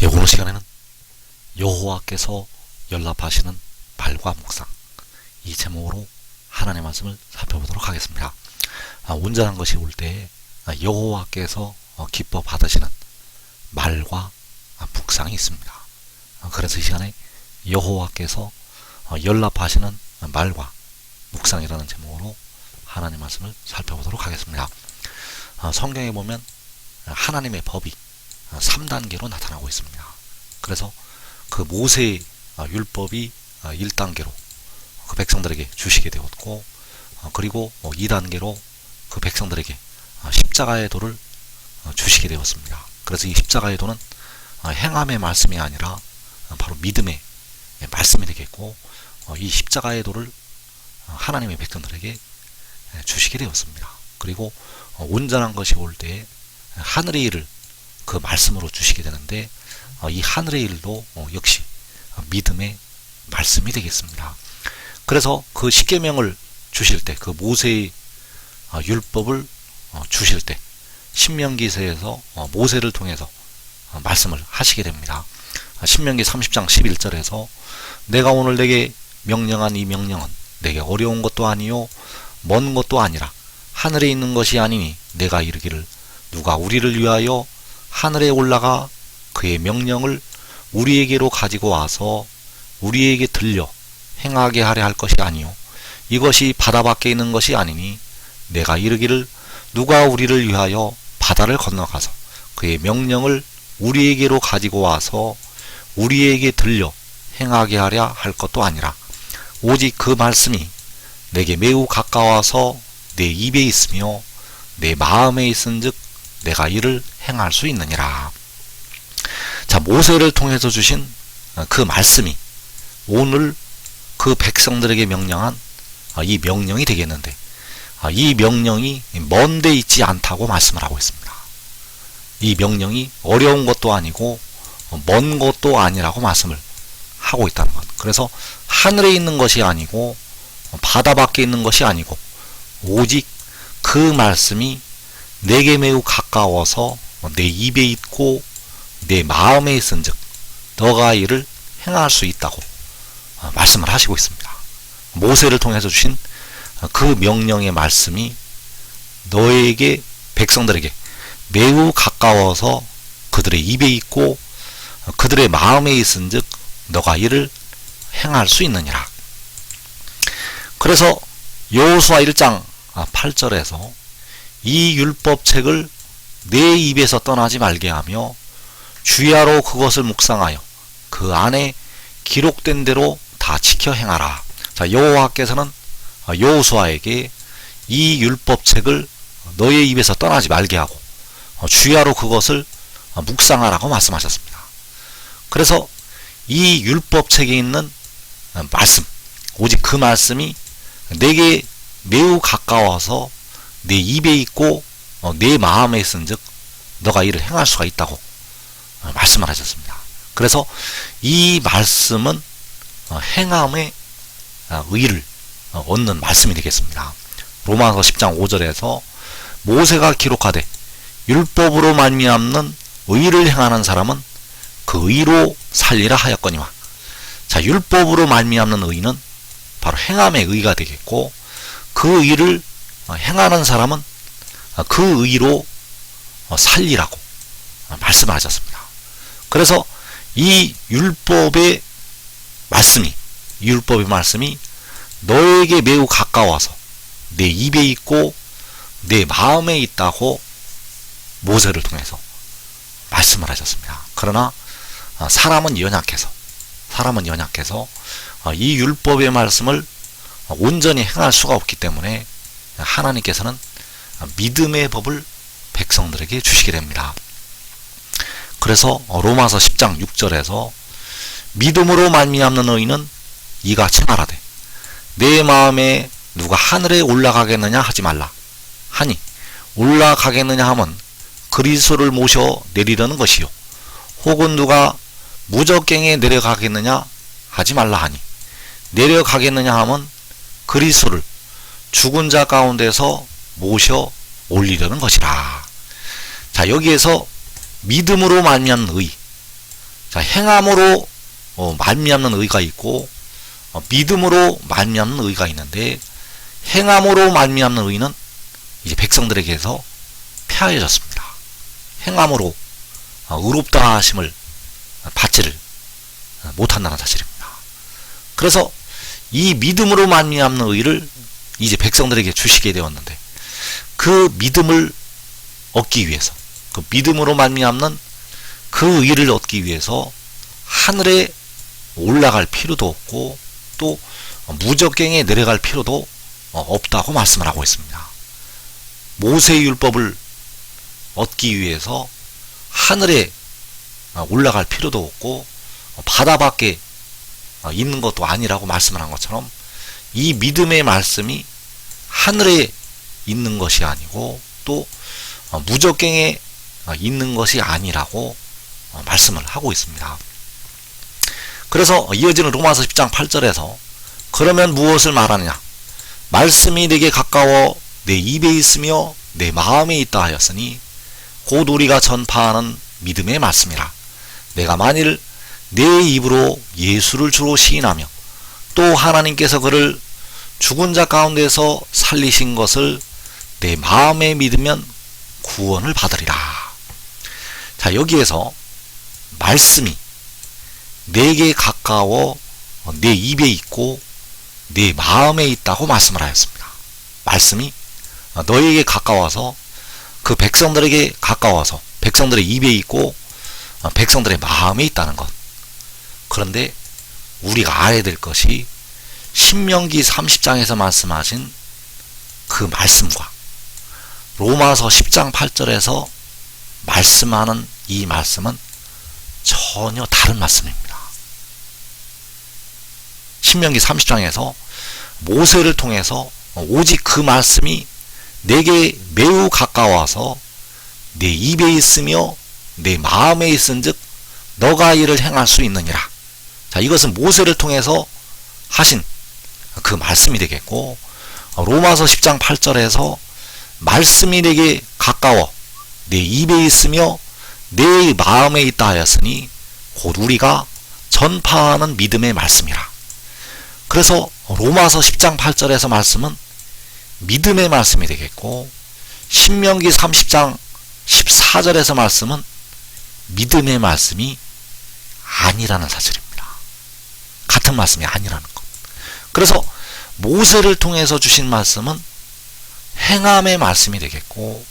예, 오늘 시간에는 여호와께서 연락하시는 말과 묵상, 이 제목으로 하나님의 말씀을 살펴보도록 하겠습니다. 온전한 것이 올 때에 여호와께서 기뻐 받으시는 말과 묵상이 있습니다. 그래서 이 시간에 여호와께서 연락하시는 말과 묵상이라는 제목으로 하나님의 말씀을 살펴보도록 하겠습니다. 성경에 보면 하나님의 법이 3단계로 나타나고 있습니다. 그래서 그 모세의 율법이 1단계로 그 백성들에게 주시게 되었고, 그리고 2단계로 그 백성들에게 십자가의 도를 주시게 되었습니다. 그래서 이 십자가의 도는 행함의 말씀이 아니라 바로 믿음의 말씀이 되겠고, 이 십자가의 도를 하나님의 백성들에게 주시게 되었습니다. 그리고 온전한 것이 올 때에 하늘의 일을 그 말씀으로 주시게 되는데, 이 하늘의 일도 역시 믿음의 말씀이 되겠습니다. 그래서 그 십계명을 주실 때, 그 모세의 율법을 주실 때 신명기서에서 모세를 통해서 말씀을 하시게 됩니다. 신명기 30장 11절에서 내가 오늘 내게 명령한 이 명령은 내게 어려운 것도 아니요 먼 것도 아니라 하늘에 있는 것이 아니니 내가 이르기를 누가 우리를 위하여 하늘에 올라가 그의 명령을 우리에게로 가지고 와서 우리에게 들려 행하게 하려 할 것이 아니요 이것이 바다 밖에 있는 것이 아니니 내가 이르기를 누가 우리를 위하여 바다를 건너가서 그의 명령을 우리에게로 가지고 와서 우리에게 들려 행하게 하려 할 것도 아니라 오직 그 말씀이 내게 매우 가까워서 내 입에 있으며 내 마음에 있은즉 내가 이를 행할 수 있느니라. 자, 모세를 통해서 주신 그 말씀이 오늘 그 백성들에게 명령한 이 명령이 되겠는데, 이 명령이 먼데 있지 않다고 말씀을 하고 있습니다. 이 명령이 어려운 것도 아니고 먼 것도 아니라고 말씀을 하고 있다는 것. 그래서 하늘에 있는 것이 아니고 바다 밖에 있는 것이 아니고 오직 그 말씀이 내게 매우 가까워서 내 입에 있고 내 마음에 있은즉 너가 이를 행할 수 있다고 말씀을 하시고 있습니다. 모세를 통해서 주신 그 명령의 말씀이 너에게, 백성들에게 매우 가까워서 그들의 입에 있고 그들의 마음에 있은즉 너가 이를 행할 수 있느니라. 그래서 여호수아 1장 8절에서 이 율법책을 내 입에서 떠나지 말게 하며 주야로 그것을 묵상하여 그 안에 기록된 대로 다 지켜 행하라. 자, 여호와께서는 여호수아에게 이 율법책을 너의 입에서 떠나지 말게 하고 주야로 그것을 묵상하라고 말씀하셨습니다. 그래서 이 율법책에 있는 말씀, 오직 그 말씀이 내게 매우 가까워서 내 입에 있고 내 마음에 있은즉 너가 이를 행할 수가 있다고 말씀을 하셨습니다. 그래서 이 말씀은 행함의 의를 얻는 말씀이 되겠습니다. 로마서 10장 5절에서 모세가 기록하되 율법으로 말미암는 의를 행하는 사람은 그 의로 살리라 하였거니와. 자, 율법으로 말미암는 의는 바로 행함의 의가 되겠고, 그 의를 행하는 사람은 그 의로 살리라고 말씀을 하셨습니다. 그래서 이 율법의 말씀이 너에게 매우 가까워서 내 입에 있고 내 마음에 있다고 모세를 통해서 말씀을 하셨습니다. 그러나 사람은 연약해서 이 율법의 말씀을 온전히 행할 수가 없기 때문에 하나님께서는 믿음의 법을 백성들에게 주시게 됩니다. 그래서 로마서 10장 6절에서 믿음으로 말미암는 의인은 이같이 말하되 내 마음에 누가 하늘에 올라가겠느냐 하지 말라 하니 올라가겠느냐 하면 그리스도를 모셔 내리려는 것이요 혹은 누가 무저갱에 내려가겠느냐 하지 말라 하니 내려가겠느냐 하면 그리스도를 죽은 자 가운데서 모셔 올리려는 것이라. 자, 여기에서 믿음으로 말미암는 의, 자, 행함으로 말미암는 의가 있고 믿음으로 말미암는 의가 있는데, 행함으로 말미암는 의는 이제 백성들에게서 폐하여졌습니다. 행함으로 의롭다 하심을 받지를 못한다는 사실입니다. 그래서 이 믿음으로 말미암는 의를 이제 백성들에게 주시게 되었는데, 그 믿음을 얻기 위해서, 그 믿음으로 말미암는 그 의를 얻기 위해서 하늘에 올라갈 필요도 없고 또 무적갱에 내려갈 필요도 없다고 말씀을 하고 있습니다. 모세의 율법을 얻기 위해서 하늘에 올라갈 필요도 없고 바다 밖에 있는 것도 아니라고 말씀을 한 것처럼, 이 믿음의 말씀이 하늘에 있는 것이 아니고 또 무적갱에 있는 것이 아니라고 말씀을 하고 있습니다. 그래서 이어지는 로마서 10장 8절에서 그러면 무엇을 말하느냐, 말씀이 내게 가까워 내 입에 있으며 내 마음에 있다 하였으니 곧 우리가 전파하는 믿음의 말씀이라. 내가 만일 내 입으로 예수를 주로 시인하며 또 하나님께서 그를 죽은 자 가운데서 살리신 것을 내 마음에 믿으면 구원을 받으리라. 자, 여기에서 말씀이 내게 가까워 내 입에 있고 내 마음에 있다고 말씀을 하였습니다. 말씀이 너에게 가까워서, 그 백성들에게 가까워서 백성들의 입에 있고 백성들의 마음에 있다는 것. 그런데 우리가 알아야 될 것이 신명기 30장에서 말씀하신 그 말씀과 로마서 10장 8절에서 말씀하는 이 말씀은 전혀 다른 말씀입니다. 신명기 30장에서 모세를 통해서 오직 그 말씀이 내게 매우 가까워서 내 입에 있으며 내 마음에 있은즉 너가 이를 행할 수 있느니라. 자, 이것은 모세를 통해서 하신 그 말씀이 되겠고, 로마서 10장 8절에서 말씀이 내게 가까워 내 입에 있으며 내 마음에 있다 하였으니 곧 우리가 전파하는 믿음의 말씀이라. 그래서 로마서 10장 8절에서 말씀은 믿음의 말씀이 되겠고, 신명기 30장 14절에서 말씀은 믿음의 말씀이 아니라는 사실입니다. 같은 말씀이 아니라는 것. 그래서 모세를 통해서 주신 말씀은 행함의 말씀이 되겠고,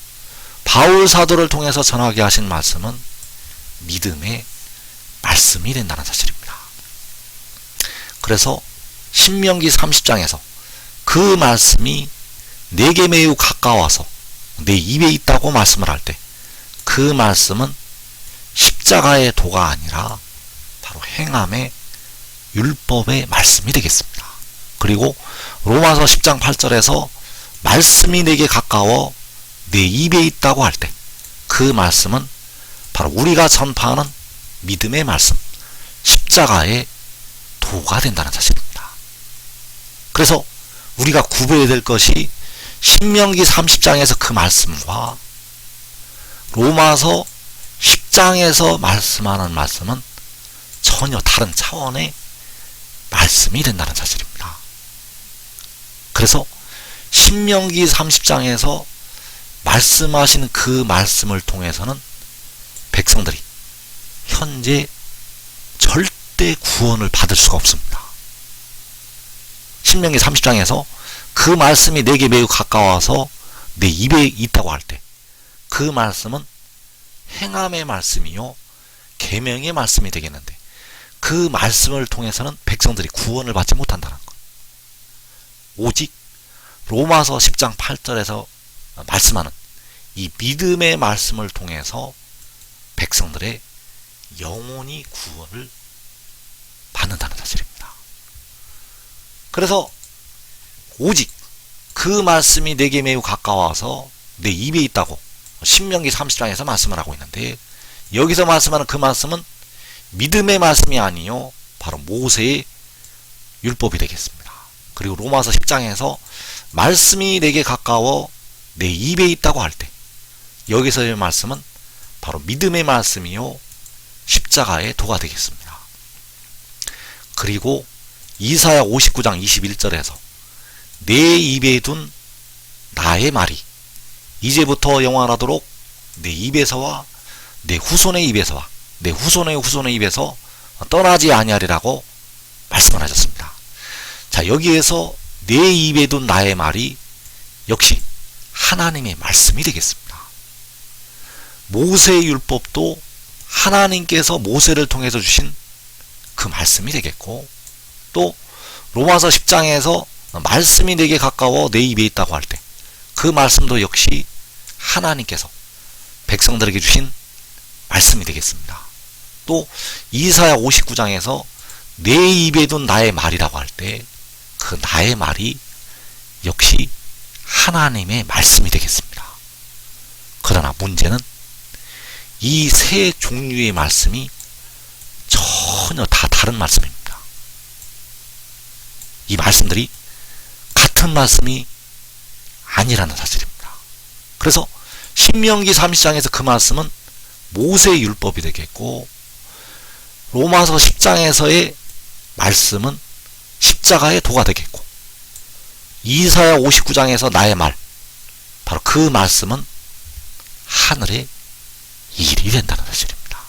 바울 사도를 통해서 전하게 하신 말씀은 믿음의 말씀이 된다는 사실입니다. 그래서 신명기 30장에서 그 말씀이 내게 매우 가까워서 내 입에 있다고 말씀을 할 때, 그 말씀은 십자가의 도가 아니라 바로 행함의 율법의 말씀이 되겠습니다. 그리고 로마서 10장 8절에서 말씀이 내게 가까워 내 입에 있다고 할 때, 그 말씀은 바로 우리가 전파하는 믿음의 말씀, 십자가의 도가 된다는 사실입니다. 그래서 우리가 구별해야 될 것이 신명기 30장에서 그 말씀과 로마서 10장에서 말씀하는 말씀은 전혀 다른 차원의 말씀이 된다는 사실입니다. 그래서 신명기 30장에서 말씀하신 그 말씀을 통해서는 백성들이 현재 절대 구원을 받을 수가 없습니다. 신명기 30장에서 그 말씀이 내게 매우 가까워서 내 입에 있다고 할 때, 그 말씀은 행함의 말씀이요 계명의 말씀이 되겠는데, 그 말씀을 통해서는 백성들이 구원을 받지 못한다는 것. 오직 로마서 10장 8절에서 말씀하는 이 믿음의 말씀을 통해서 백성들의 영혼이 구원을 받는다는 사실입니다. 그래서 오직 그 말씀이 내게 매우 가까워서 내 입에 있다고 신명기 30장에서 말씀을 하고 있는데, 여기서 말씀하는 그 말씀은 믿음의 말씀이 아니요 바로 모세의 율법이 되겠습니다. 그리고 로마서 10장에서 말씀이 내게 가까워 내 입에 있다고 할 때, 여기서의 말씀은 바로 믿음의 말씀이요 십자가의 도가 되겠습니다. 그리고 이사야 59장 21절에서 내 입에 둔 나의 말이 이제부터 영원하도록 내 입에서와 내 후손의 입에서와 내 후손의 후손의 입에서 떠나지 아니하리라고 말씀을 하셨습니다. 자, 여기에서 내 입에 둔 나의 말이 역시 하나님의 말씀이 되겠습니다. 모세의 율법도 하나님께서 모세를 통해서 주신 그 말씀이 되겠고, 또 로마서 10장에서 말씀이 내게 가까워 내 입에 있다고 할 때 그 말씀도 역시 하나님께서 백성들에게 주신 말씀이 되겠습니다. 또 이사야 59장에서 내 입에 둔 나의 말이라고 할 때 그 나의 말이 역시 하나님의 말씀이 되겠습니다. 그러나 문제는 이 세 종류의 말씀이 전혀 다 다른 말씀입니다. 이 말씀들이 같은 말씀이 아니라는 사실입니다. 그래서 신명기 30장에서 그 말씀은 모세의 율법이 되겠고, 로마서 10장에서의 말씀은 십자가의 도가 되겠고, 이사야 59장에서 나의 말, 바로 그 말씀은 하늘의 일이 된다는 사실입니다.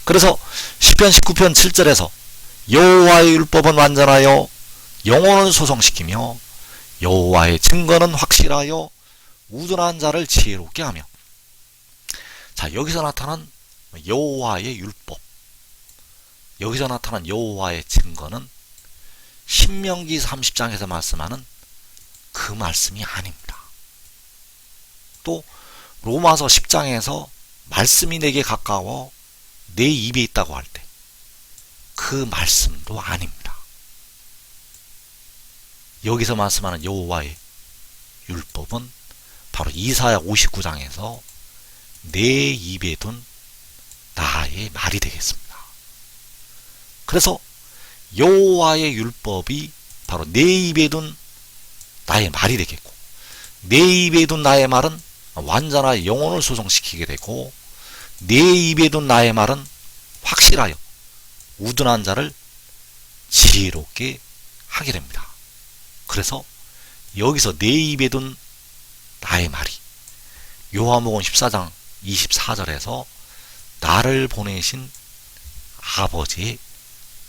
그래서 시편 19편 7절에서 여호와의 율법은 완전하여 영혼을 소성시키며 여호와의 증거는 확실하여 우둔한 자를 지혜롭게 하며. 자, 여기서 나타난 여호와의 율법, 여기서 나타난 여호와의 증거는 신명기 30장에서 말씀하는 그 말씀이 아닙니다. 또 로마서 10장에서 말씀이 내게 가까워 내 입에 있다고 할 때 그 말씀도 아닙니다. 여기서 말씀하는 여호와의 율법은 바로 이사야 59장에서 내 입에 둔 나의 말이 되겠습니다. 그래서 여호와의 율법이 바로 내 입에 둔 나의 말이 되겠고, 내 입에 둔 나의 말은 완전한 영혼을 소성시키게 되고, 내 입에 둔 나의 말은 확실하여 우둔한 자를 지혜롭게 하게 됩니다. 그래서 여기서 내 입에 둔 나의 말이 요한복음 14장 24절에서 나를 보내신 아버지의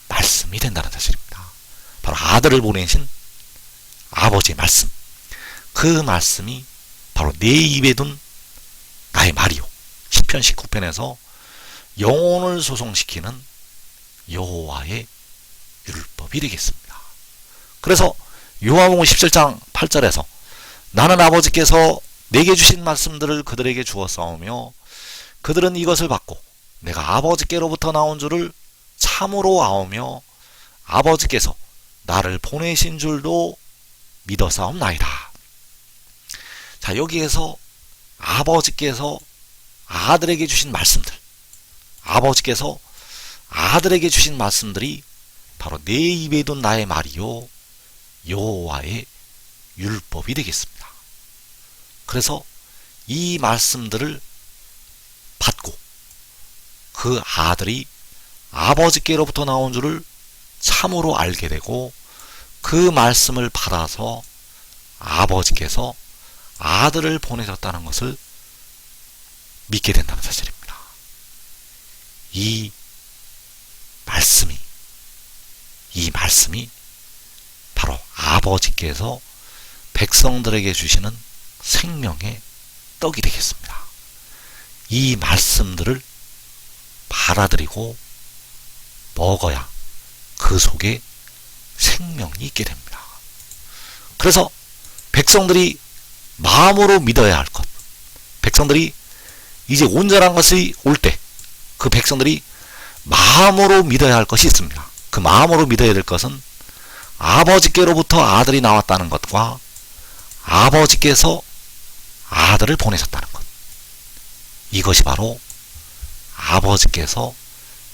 말씀이 된다는 사실입니다. 바로 아들을 보내신 아버지의 말씀, 그 말씀이 바로 내 입에 둔 나의 말이요, 시편 19편에서 영혼을 소성시키는 여호와의 율법이 되겠습니다. 그래서 요한복음 17장 8절에서 나는 아버지께서 내게 주신 말씀들을 그들에게 주었사오며 그들은 이것을 받고 내가 아버지께로부터 나온 줄을 참으로 아오며 아버지께서 나를 보내신 줄도 믿어사옵나이다. 자, 여기에서 아버지께서 아들에게 주신 말씀들, 아버지께서 아들에게 주신 말씀들이 바로 내 입에 둔 나의 말이요 여호와의 율법이 되겠습니다. 그래서 이 말씀들을 받고 그 아들이 아버지께로부터 나온 줄을 참으로 알게 되고, 그 말씀을 받아서 아버지께서 아들을 보내셨다는 것을 믿게 된다는 사실입니다. 이 말씀이 바로 아버지께서 백성들에게 주시는 생명의 떡이 되겠습니다. 이 말씀들을 받아들이고 먹어야 그 속에 생명이 있게 됩니다. 그래서 백성들이 마음으로 믿어야 할 것, 백성들이 이제 온전한 것이 올 때 그 백성들이 마음으로 믿어야 할 것이 있습니다. 그 마음으로 믿어야 될 것은 아버지께로부터 아들이 나왔다는 것과 아버지께서 아들을 보내셨다는 것, 이것이 바로 아버지께서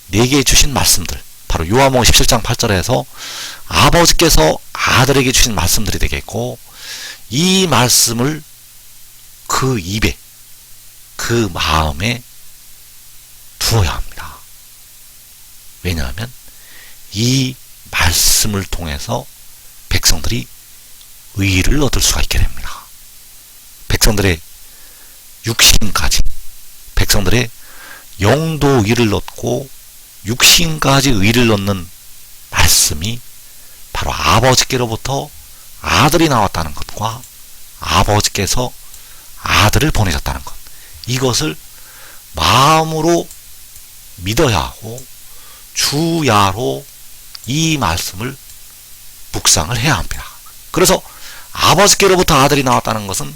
내게 주신 말씀들, 바로 요한복음 17장 8절에서 아버지께서 아들에게 주신 말씀들이 되겠고, 이 말씀을 그 입에, 그 마음에 두어야 합니다. 왜냐하면 이 말씀을 통해서 백성들이 의를 얻을 수가 있게 됩니다. 백성들의 육신까지, 백성들의 영도 의를 얻고 육신까지 의를 얻는 말씀이 바로 아버지께로부터 아들이 나왔다는 것과 아버지께서 아들을 보내셨다는 것, 이것을 마음으로 믿어야 하고 주야로 이 말씀을 묵상을 해야 합니다. 그래서 아버지께로부터 아들이 나왔다는 것은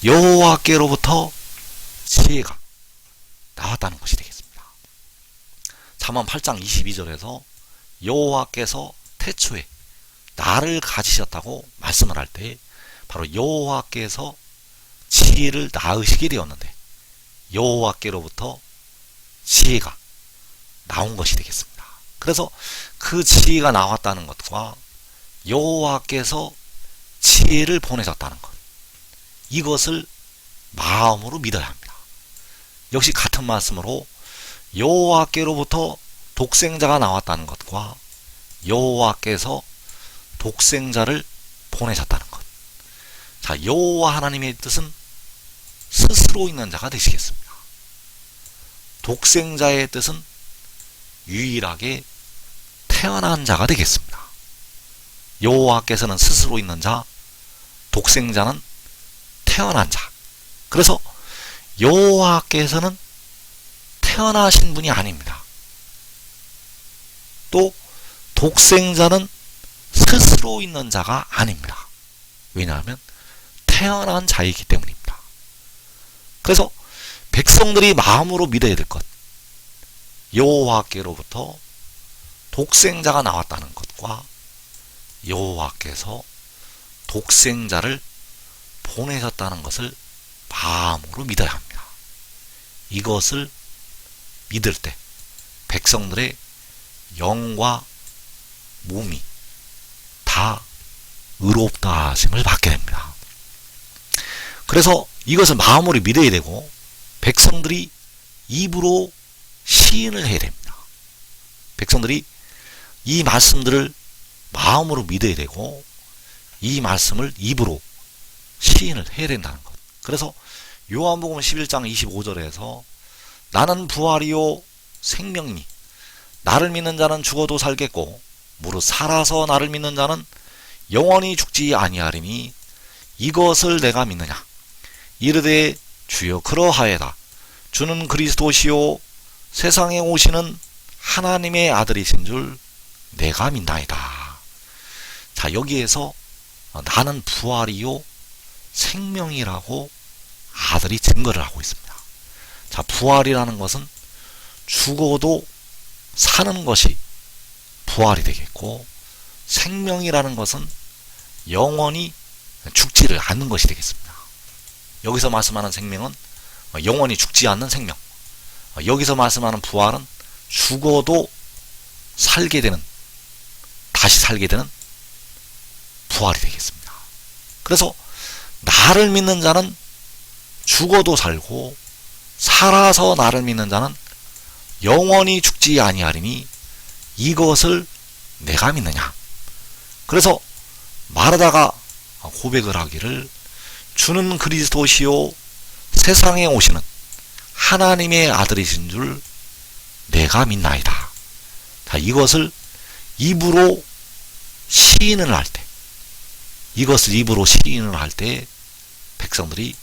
여호와께로부터 지혜가 나왔다는 것이 되겠습니다. 잠언 8장 22절에서 여호와께서 태초에 나를 가지셨다고 말씀을 할 때 바로 여호와께서 지혜를 낳으시게 되었는데 여호와께로부터 지혜가 나온 것이 되겠습니다. 그래서 그 지혜가 나왔다는 것과 여호와께서 지혜를 보내셨다는 것, 이것을 마음으로 믿어야 합니다. 역시 같은 말씀으로 여호와께로부터 독생자가 나왔다는 것과 여호와께서 독생자를 보내셨다는 것. 자, 여호와 하나님의 뜻은 스스로 있는 자가 되시겠습니다. 독생자의 뜻은 유일하게 태어난 자가 되겠습니다. 여호와께서는 스스로 있는 자, 독생자는 태어난 자. 그래서 여호와께서는 태어나신 분이 아닙니다. 또 독생자는 스스로 있는 자가 아닙니다. 왜냐하면 태어난 자이기 때문입니다. 그래서 백성들이 마음으로 믿어야 될 것, 여호와께로부터 독생자가 나왔다는 것과 여호와께서 독생자를 보내셨다는 것을 마음으로 믿어야 합니다. 이것을 믿을 때 백성들의 영과 몸이 다 의롭다 하심을 받게 됩니다. 그래서 이것을 마음으로 믿어야 되고 백성들이 입으로 시인을 해야 됩니다. 백성들이 이 말씀들을 마음으로 믿어야 되고 이 말씀을 입으로 시인을 해야 된다는 것. 그래서 요한복음 11장 25절에서 나는 부활이요 생명이니 나를 믿는 자는 죽어도 살겠고 무릇 살아서 나를 믿는 자는 영원히 죽지 아니하리니 이것을 내가 믿느냐. 이르되 주여 그러하여다. 주는 그리스도시요 세상에 오시는 하나님의 아들이신 줄 내가 믿나이다. 자, 여기에서 나는 부활이요 생명이라고 아들이 증거를 하고 있습니다. 자, 부활이라는 것은 죽어도 사는 것이 부활이 되겠고 생명이라는 것은 영원히 죽지를 않는 것이 되겠습니다. 여기서 말씀하는 생명은 영원히 죽지 않는 생명, 여기서 말씀하는 부활은 죽어도 살게 되는, 다시 살게 되는 부활이 되겠습니다. 그래서 나를 믿는 자는 죽어도 살고 살아서 나를 믿는 자는 영원히 죽지 아니하리니 이것을 내가 믿느냐. 그래서 마르다가 고백을 하기를 주는 그리스도시요 세상에 오시는 하나님의 아들이신 줄 내가 믿나이다. 자, 이것을 입으로 시인을 할 때, 이것을 입으로 시인을 할 때 백성들이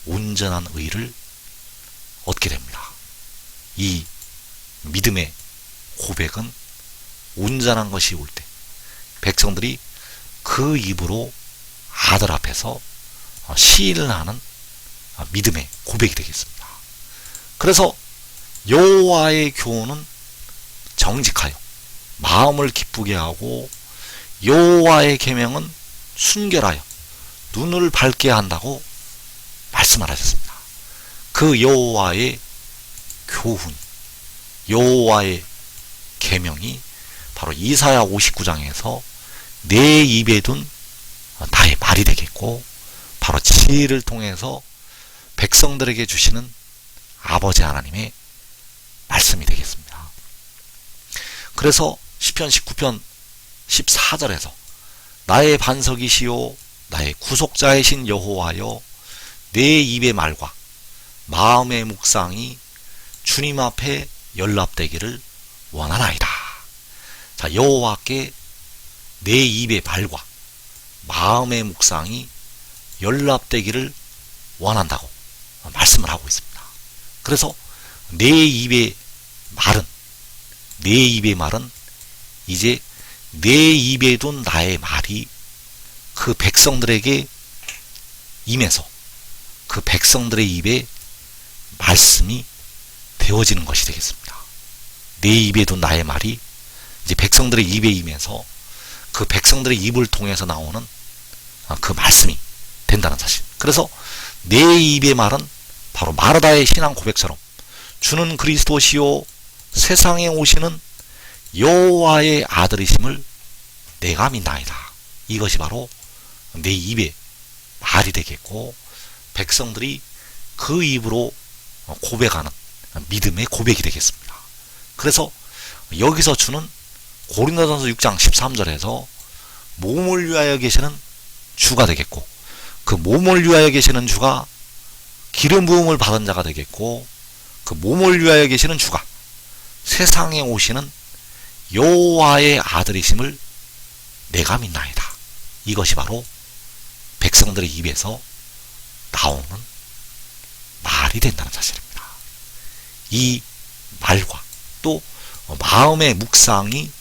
온전한 의를 얻게 됩니다. 이 믿음의 고백은 온전한 것이 올 때 백성들이 그 입으로 아들 앞에서 시인을 하는 믿음의 고백이 되겠습니다. 그래서 여호와의 교훈은 정직하여 마음을 기쁘게 하고 여호와의 계명은 순결하여 눈을 밝게 한다고 말씀을 하셨습니다. 그 여호와의 교훈, 여호와의 계명이 바로 이사야 59장에서 내 입에 둔 나의 말이 되겠고 바로 지혜를 통해서 백성들에게 주시는 아버지 하나님의 말씀이 되겠습니다. 그래서 시편 19편 14절에서 나의 반석이시요 나의 구속자이신 여호와여 내 입의 말과 마음의 묵상이 주님 앞에 연락되기를 원하나이다. 자, 여호와께 내 입의 말과 마음의 묵상이 연락되기를 원한다고 말씀을 하고 있습니다. 그래서 내 입의 말은 이제 내 입에 둔 나의 말이 그 백성들에게 임해서 그 백성들의 입에 말씀이 되어지는 것이 되겠습니다. 내 입에 둔 나의 말이 이제 백성들의 입에 임해서 그 백성들의 입을 통해서 나오는 그 말씀이 된다는 사실. 그래서 내 입의 말은 바로 마르다의 신앙 고백처럼 주는 그리스도시요 세상에 오시는 여호와의 아들이심을 내가 믿나이다. 이것이 바로 내 입의 말이 되겠고 백성들이 그 입으로 고백하는 믿음의 고백이 되겠습니다. 그래서 여기서 주는 고린도전서 6장 13절에서 몸을 위하여 계시는 주가 되겠고 그 몸을 위하여 계시는 주가 기름 부음을 받은 자가 되겠고 그 몸을 위하여 계시는 주가 세상에 오시는 여호와의 아들이심을 내가 믿나이다. 이것이 바로 백성들의 입에서 나오는 말이 된다는 사실입니다. 이 말과 또 마음의 묵상이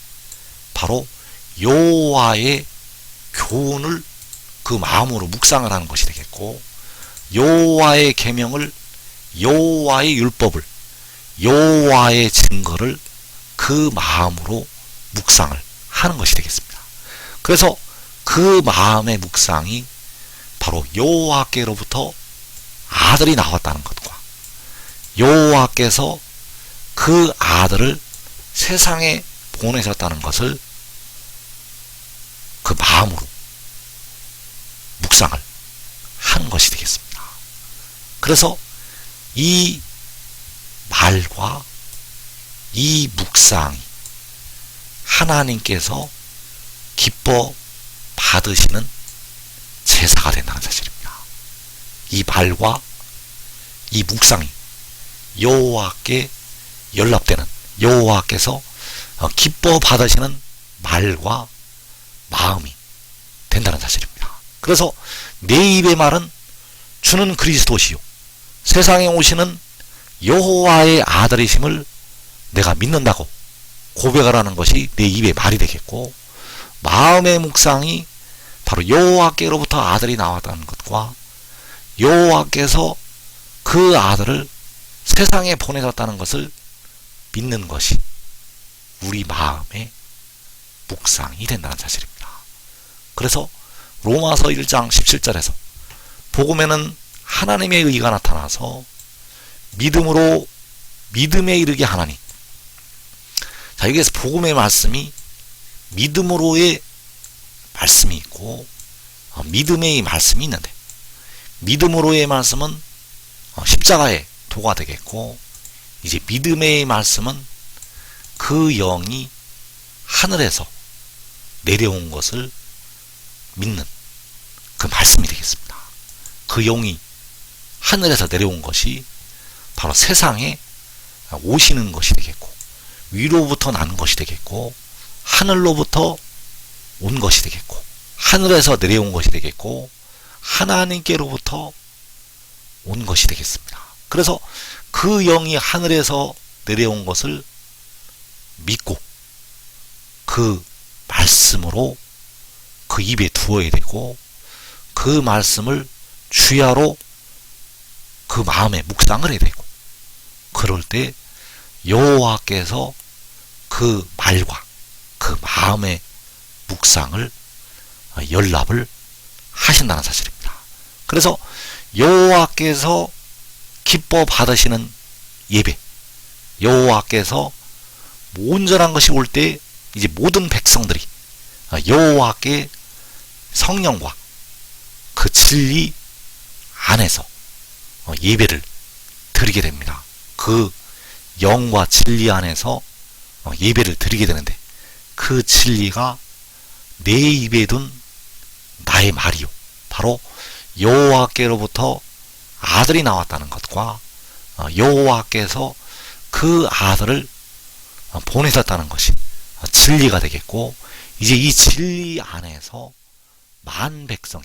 바로 여호와의 교훈을 그 마음으로 묵상을 하는 것이 되겠고 여호와의 계명을 여호와의 율법을 여호와의 증거를 그 마음으로 묵상을 하는 것이 되겠습니다. 그래서 그 마음의 묵상이 바로 여호와께로부터 아들이 나왔다는 것과 여호와께서 그 아들을 세상에 보내셨다는 것을 그 마음으로 묵상을 하는 것이 되겠습니다. 그래서 이 말과 이 묵상이 하나님께서 기뻐 받으시는 제사가 된다는 사실입니다. 이 말과 이 묵상이 여호와께 연락되는 여호와께서 기뻐 받으시는 말과 마음이 된다는 사실입니다. 그래서 내 입의 말은 주는 그리스도시요 세상에 오시는 여호와의 아들이심을 내가 믿는다고 고백을 하는 것이 내 입의 말이 되겠고 마음의 묵상이 바로 여호와께로부터 아들이 나왔다는 것과 여호와께서 그 아들을 세상에 보내셨다는 것을 믿는 것이 우리 마음의 묵상이 된다는 사실입니다. 그래서 로마서 1장 17절에서 복음에는 하나님의 의가 나타나서 믿음으로 믿음에 이르게 하나니. 자, 여기에서 복음의 말씀이 믿음으로의 말씀이 있고 믿음의 말씀이 있는데 믿음으로의 말씀은 십자가의 도가 되겠고 이제 믿음의 말씀은 그 영이 하늘에서 내려온 것을 믿는 그 말씀이 되겠습니다. 그 영이 하늘에서 내려온 것이 바로 세상에 오시는 것이 되겠고 위로부터 난 것이 되겠고 하늘로부터 온 것이 되겠고 하늘에서 내려온 것이 되겠고 하나님께로부터 온 것이 되겠습니다. 그래서 그 영이 하늘에서 내려온 것을 믿고 그 말씀으로 그 입에 두어야 되고 그 말씀을 주야로 그 마음에 묵상을 해야 되고 그럴 때 여호와께서 그 말과 그 마음의 묵상을 연락을 하신다는 사실입니다. 그래서 여호와께서 기뻐 받으시는 예배, 여호와께서 온전한 것이 올 때 이제 모든 백성들이 여호와께 성령과 그 진리 안에서 예배를 드리게 됩니다. 그 영과 진리 안에서 예배를 드리게 되는데, 그 진리가 내 입에 둔 나의 말이요, 바로 여호와께로부터 아들이 나왔다는 것과 여호와께서 그 아들을 보내셨다는 것이 진리가 되겠고, 이제 이 진리 안에서 만 백성이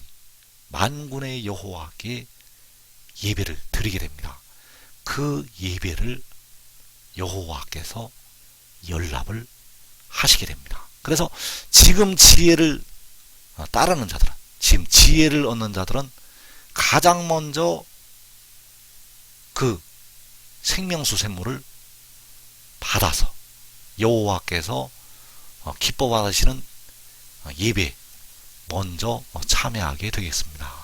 만군의 여호와께 예배를 드리게 됩니다. 그 예배를 여호와께서 연락을 하시게 됩니다. 그래서 지금 지혜를 따르는 자들은, 지금 지혜를 얻는 자들은 가장 먼저 그 생명수 샘물을 받아서 여호와께서 기뻐 받으시는 예배 먼저 참여하게 되겠습니다.